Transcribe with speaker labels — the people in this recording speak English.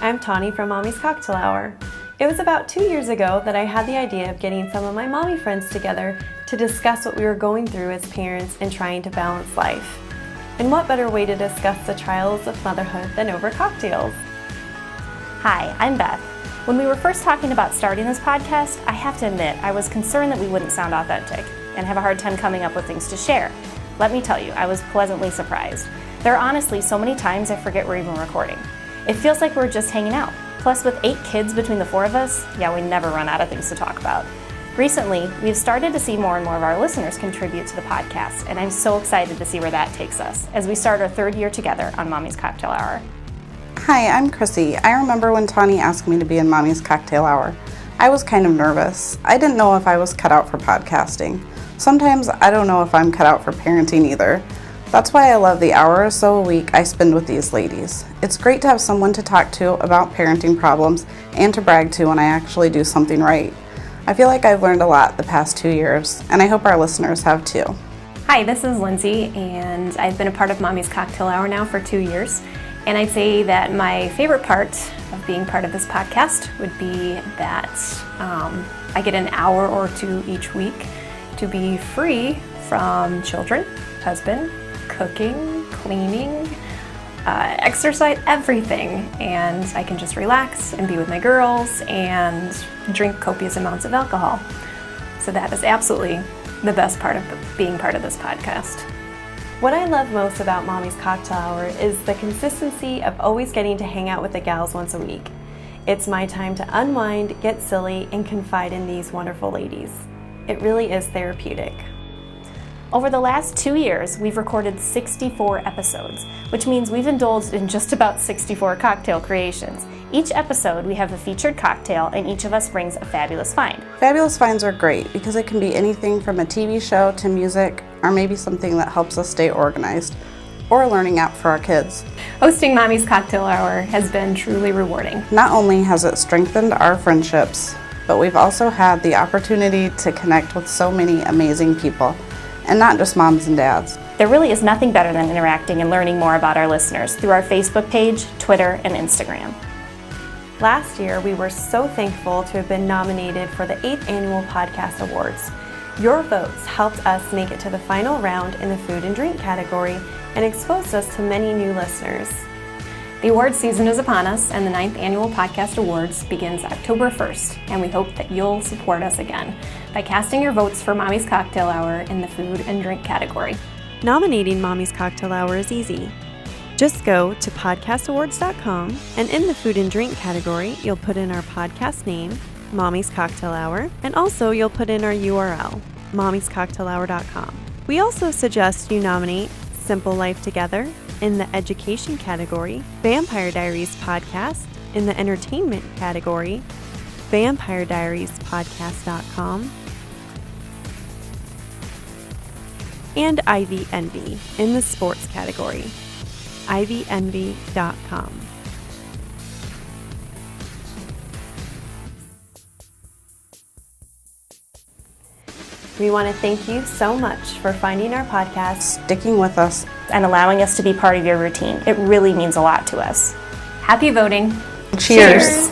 Speaker 1: I'm Tawny from Mommy's Cocktail Hour. It was about 2 years ago that I had the idea of getting some of my mommy friends together to discuss what we were going through as parents and trying to balance life. And what better way to discuss the trials of motherhood than over cocktails?
Speaker 2: Hi, I'm Beth. When we were first talking about starting this podcast, I have to admit I was concerned that we wouldn't sound authentic and have a hard time coming up with things to share. Let me tell you, I was pleasantly surprised. There are honestly so many times I forget we're even recording. It feels like we're just hanging out. Plus, with 8 kids between the 4 of us, we never run out of things to talk about. Recently, we've started to see more and more of our listeners contribute to the podcast, and I'm so excited to see where that takes us as we start our 3rd year together on Mommy's Cocktail Hour.
Speaker 3: Hi, I'm Chrissy. I remember when Tawny asked me to be in Mommy's Cocktail Hour. I was kind of nervous. I didn't know if I was cut out for podcasting. Sometimes I don't know if I'm cut out for parenting either. That's why I love the hour or so a week I spend with these ladies. It's great to have someone to talk to about parenting problems and to brag to when I actually do something right. I feel like I've learned a lot the past 2 years, and I hope our listeners have too.
Speaker 4: Hi, this is Lindsay, and I've been a part of Mommy's Cocktail Hour now for 2 years. And I'd say that my favorite part of being part of this podcast would be that I get an hour or 2 each week to be free from children, husband, cooking, cleaning, exercise, everything. And I can just relax and be with my girls and drink copious amounts of alcohol. So that is absolutely the best part of being part of this podcast.
Speaker 1: What I love most about Mommy's Cocktail Hour is the consistency of always getting to hang out with the gals once a week. It's my time to unwind, get silly, and confide in these wonderful ladies. It really is therapeutic.
Speaker 2: Over the last 2 years, we've recorded 64 episodes, which means we've indulged in just about 64 cocktail creations. Each episode, we have a featured cocktail, and each of us brings a fabulous find.
Speaker 3: Fabulous finds are great because it can be anything from a TV show to music, or maybe something that helps us stay organized, or a learning app for our kids.
Speaker 4: Hosting Mommy's Cocktail Hour has been truly rewarding.
Speaker 3: Not only has it strengthened our friendships, but we've also had the opportunity to connect with so many amazing people, and not just moms and dads.
Speaker 2: There really is nothing better than interacting and learning more about our listeners through our Facebook page, Twitter, and Instagram.
Speaker 1: Last year, we were so thankful to have been nominated for the 8th Annual Podcast Awards. Your votes helped us make it to the final round in the food and drink category and exposed us to many new listeners.
Speaker 4: The awards season is upon us, and the 9th Annual Podcast Awards begins October 1st, and we hope that you'll support us again by casting your votes for Mommy's Cocktail Hour in the food and drink category.
Speaker 1: Nominating Mommy's Cocktail Hour is easy. Just go to podcastawards.com, and in the food and drink category, you'll put in our podcast name, Mommy's Cocktail Hour, and also you'll put in our URL, mommyscocktailhour.com. We also suggest you nominate Simple Life Together in the education category, Vampire Diaries Podcast in the entertainment category, vampirediariespodcast.com, and Ivy Envy in the sports category, ivyenvy.com. We want to thank you so much for finding our podcast,
Speaker 3: Sticking with us,
Speaker 2: and allowing us to be part of your routine. It really means a lot to us.
Speaker 4: Happy voting.
Speaker 3: Cheers.